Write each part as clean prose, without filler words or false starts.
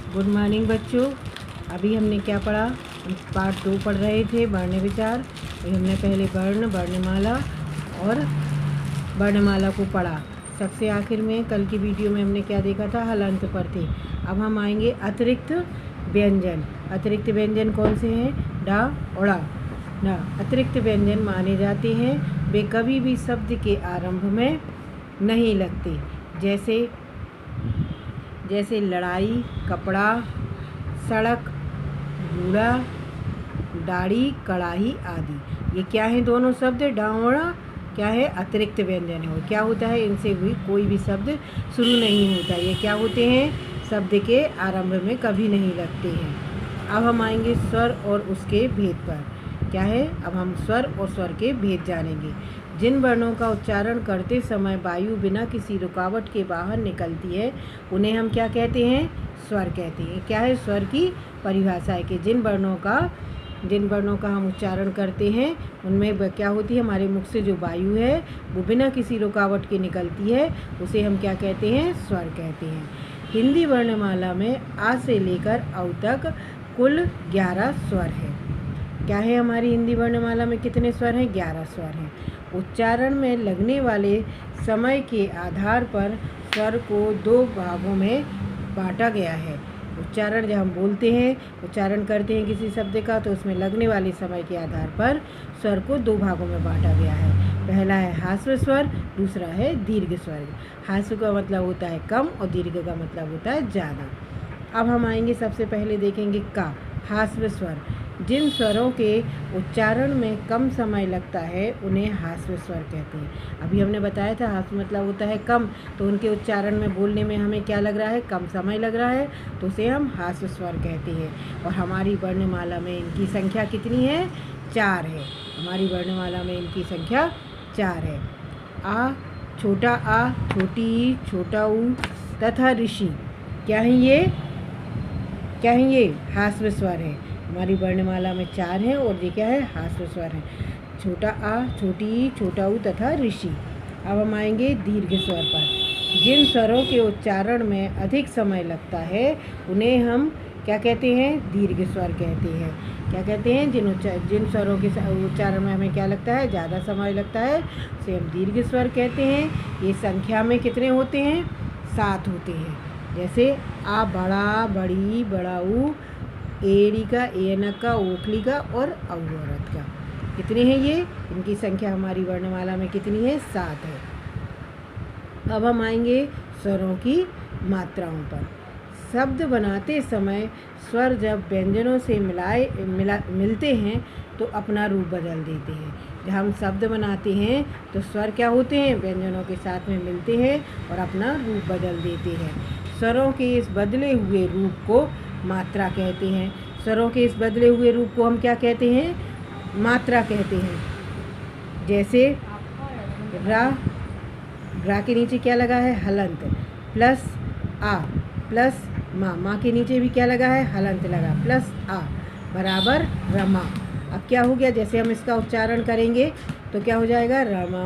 Good morning बच्चों। अभी हमने क्या पढ़ा? हम पार्ट 2 पढ़ रहे थे, वर्ण विचार। अभी हमने पहले वर्ण, वर्णमाला और वर्णमाला को पढ़ा। सबसे आखिर में कल की वीडियो में हमने क्या देखा था? हलंत पर थे। अब हम आएंगे अतिरिक्त व्यंजन। अतिरिक्त व्यंजन कौन से हैं? डा, उड़ा, ना। अतिरिक्त व्यंजन माने जाते हैं वे कभी भी शब्द के आरंभ में नहीं लगते, जैसे लड़ाई, कपड़ा, सड़क, बूढ़ा, दाढ़ी, कड़ाही आदि। ये क्या है? दोनों शब्द डावड़ा क्या है? अतिरिक्त व्यंजन है। क्या होता है? इनसे भी कोई भी शब्द शुरू नहीं होता। ये क्या होते हैं? शब्द के आरंभ में कभी नहीं लगते हैं। अब हम आएंगे स्वर और उसके भेद पर। क्या है? अब हम स्वर और स्वर के भेद जानेंगे। जिन वर्णों का उच्चारण करते समय वायु बिना किसी रुकावट के बाहर निकलती है उन्हें हम क्या कहते हैं? स्वर कहते हैं। क्या है? स्वर की परिभाषा है कि जिन वर्णों का हम उच्चारण करते हैं उनमें क्या होती है? हमारे मुख से जो वायु है वो बिना किसी रुकावट के निकलती है, उसे हम क्या कहते हैं? स्वर कहते हैं। हिंदी वर्णमाला में आ से लेकर औ तक कुल 11 स्वर हैं। क्या है? हमारी हिंदी वर्णमाला में कितने स्वर हैं? 11 स्वर हैं। उच्चारण में लगने वाले समय के आधार पर स्वर को 2 भागों में बांटा गया है। उच्चारण जब हम बोलते हैं, उच्चारण करते हैं किसी शब्द का, तो उसमें लगने वाले समय के आधार पर स्वर को 2 भागों में बांटा गया है। पहला है ह्रस्व स्वर, दूसरा है दीर्घ स्वर। ह्रस्व का मतलब होता है कम और दीर्घ का मतलब होता है ज़्यादा। अब हम आएंगे, सबसे पहले देखेंगे का, ह्रस्व स्वर। जिन स्वरों के उच्चारण में कम समय लगता है उन्हें ह्रस्व स्वर कहते हैं। अभी हमने बताया था ह्रस्व मतलब होता है कम, तो उनके उच्चारण में बोलने में हमें क्या लग रहा है? कम समय लग रहा है, तो उसे हम ह्रस्व स्वर कहते हैं। और हमारी वर्णमाला में इनकी संख्या कितनी है? 4 है। हमारी वर्णमाला में इनकी संख्या 4 है। आ, छोटा आ, छोटी ई, छोटा ऊ तथा ऋषि। क्या है ये? क्या है ये? ह्रस्व स्वर है। हमारी वर्णमाला में 4 हैं और ये क्या है? ह्रस्व स्वर है। छोटा आ, छोटी ई, छोटा ऊ तथा ऋषि। अब हम आएंगे दीर्घ स्वर पर। जिन स्वरों के उच्चारण में अधिक समय लगता है उन्हें हम क्या कहते हैं? दीर्घ स्वर कहते हैं। क्या कहते हैं? जिन स्वरों के उच्चारण में हमें क्या लगता है? ज़्यादा समय लगता है, उसे हम दीर्घ स्वर कहते हैं। ये संख्या में कितने होते हैं? 7 होते हैं। जैसे आ, बड़ा, बड़ी, बड़ाऊ, एड़ी का, एनक का, ओखली का और औरत का। कितने हैं ये? इनकी संख्या हमारी वर्णमाला में कितनी है? 7 है। अब हम आएंगे स्वरों की मात्राओं पर। शब्द बनाते समय स्वर जब व्यंजनों से मिलते हैं तो अपना रूप बदल देते हैं। जब हम शब्द बनाते हैं तो स्वर क्या होते हैं? व्यंजनों के साथ में मिलते हैं और अपना रूप बदल देते हैं। स्वरों के इस बदले हुए रूप को मात्रा कहते हैं। स्वरों के इस बदले हुए रूप को हम क्या कहते हैं? मात्रा कहते हैं। जैसे रा के नीचे क्या लगा है? हलंत, प्लस आ प्लस माँ के नीचे भी क्या लगा है? हलंत लगा, प्लस आ बराबर रमा। अब क्या हो गया? जैसे हम इसका उच्चारण करेंगे तो क्या हो जाएगा? रमा।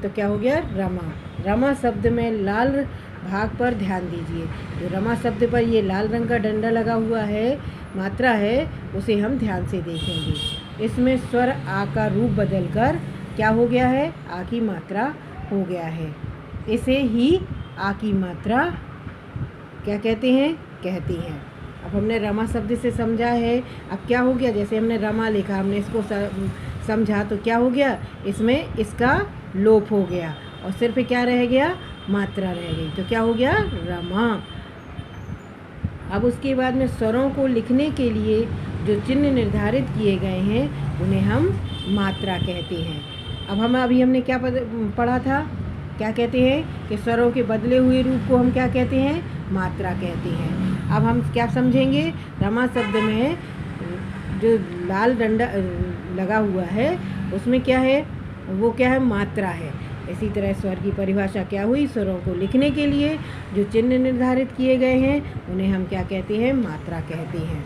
तो क्या हो गया? रमा। रमा शब्द में लाल भाग पर ध्यान दीजिए। जो रमा शब्द पर ये लाल रंग का डंडा लगा हुआ है, मात्रा है, उसे हम ध्यान से देखेंगे। इसमें स्वर आ का रूप बदलकर क्या हो गया है? आ की मात्रा हो गया है। इसे ही आ की मात्रा क्या कहते हैं? कहते हैं। अब हमने रमा शब्द से समझा है। अब क्या हो गया? जैसे हमने रमा लिखा, हमने इसको समझा तो क्या हो गया? इसमें इसका लोप हो गया और सिर्फ क्या रह गया? मात्रा रह गई। तो क्या हो गया? रमा। अब उसके बाद में स्वरों को लिखने के लिए जो चिन्ह निर्धारित किए गए हैं उन्हें हम मात्रा कहते हैं। अब हमने क्या पढ़ा था? क्या कहते हैं? कि स्वरों के बदले हुए रूप को हम क्या कहते हैं? मात्रा कहते हैं। अब हम क्या समझेंगे? रमा शब्द में जो लाल डंडा लगा हुआ है उसमें क्या है? वो क्या है? मात्रा है। इसी तरह स्वर की परिभाषा क्या हुई? स्वरों को लिखने के लिए जो चिन्ह निर्धारित किए गए हैं उन्हें हम क्या कहते हैं? मात्रा कहते हैं।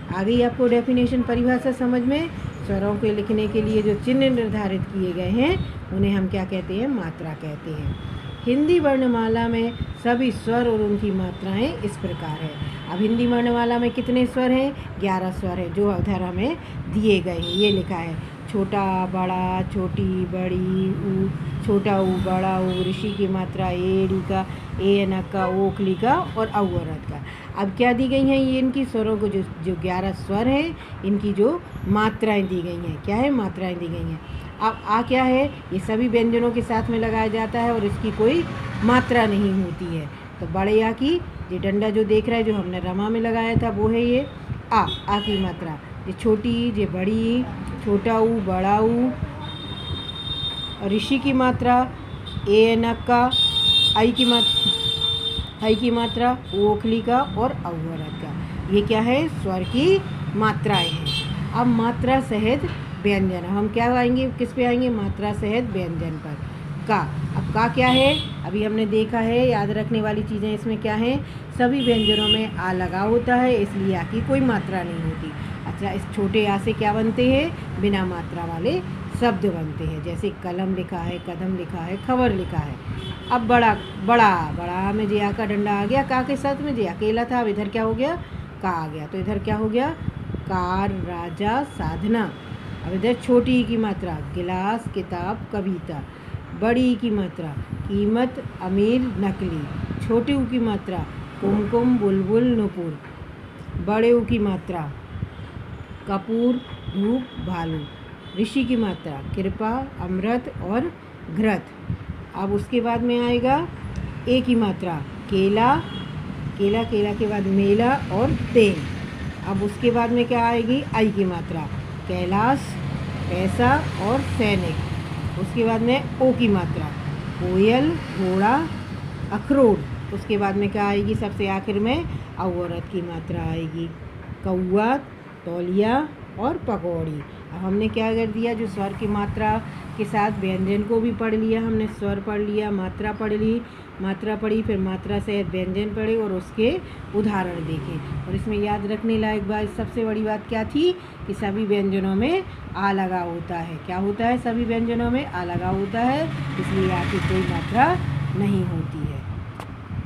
आ गई आपको डेफिनेशन, परिभाषा समझ में? स्वरों को लिखने के लिए जो चिन्ह निर्धारित किए गए हैं उन्हें हम क्या कहते हैं? मात्रा कहते हैं। हिंदी वर्णमाला में सभी स्वर और उनकी मात्राएं इस प्रकार है। अब हिंदी वर्णमाला में कितने स्वर हैं? 11 स्वर हैं, जो उधर हमें दिए गए हैं। ये लिखा है छोटा बड़ा, छोटी बड़ी, ऊ, छोटा ऊ, बड़ा ऊ, ऋषि की मात्रा ए, डी का, ए अनक का, ओखली का और औरत का। अब क्या दी गई हैं? ये इनकी स्वरों को जो 11 स्वर हैं, इनकी जो मात्राएं दी गई हैं। क्या है? मात्राएं दी गई हैं। अब आ क्या है? ये सभी व्यंजनों के साथ में लगाया जाता है और इसकी कोई मात्रा नहीं होती है। तो बड़े आ की ये डंडा जो देख रहा है, जो हमने रमा में लगाया था, वो है ये आ की मात्रा। ये छोटी, ये बड़ी, छोटा ऊ, बड़ा ऊ, ऋषि की मात्रा, ए अनक का, आई की मात्रा, ओखली का और औरत का। ये क्या है? स्वर की मात्राएं हैं। अब मात्रा सहित व्यंजन, हम क्या आएंगे? किस पे आएंगे? मात्रा सहित व्यंजन पर। का। अब का क्या है? अभी हमने देखा है। याद रखने वाली चीज़ें इसमें क्या हैं? सभी व्यंजनों में आ लगा होता है, इसलिए आ की कोई मात्रा नहीं होती। अच्छा, इस छोटे आ से क्या बनते हैं? बिना मात्रा वाले शब्द बनते हैं। जैसे कलम लिखा है, कदम लिखा है, खबर लिखा है। अब बड़ा में जे आ का डंडा आ गया। का के साथ में जे अकेला था, अब इधर क्या हो गया? का आ गया। तो इधर क्या हो गया? कार, राजा, साधना। अब इधर छोटी की मात्रा गिलास, किताब, कविता। बड़ी की मात्रा कीमत, अमीर, नकली। छोटी ऊ की मात्रा कुमकुम, बुलबुल, नुपुर। बड़े ऊ की मात्रा कपूर, धूप, भालू। ऋषि की मात्रा कृपा, अमृत और घृत। अब उसके बाद में आएगा ए की मात्रा केला, केला के बाद मेला और तेल। अब उसके बाद में क्या आएगी? आई की मात्रा कैलाश, पैसा और सैनिक। उसके बाद में ओ की मात्रा कोयल, घोड़ा, अखरोट। उसके बाद में क्या आएगी? सबसे आखिर में औरत की मात्रा आएगी कौआ, तौलिया और पकौड़ी। अब हमने क्या कर दिया? जो स्वर की मात्रा के साथ व्यंजन को भी पढ़ लिया हमने। स्वर पढ़ लिया, मात्रा पढ़ी, फिर मात्रा से व्यंजन पढ़े और उसके उदाहरण देखे। और इसमें याद रखने लायक बात, सबसे बड़ी बात क्या थी? कि सभी व्यंजनों में आ लगा होता है। क्या होता है? सभी व्यंजनों में आ लगा होता है, इसलिए आ की कोई मात्रा नहीं होती।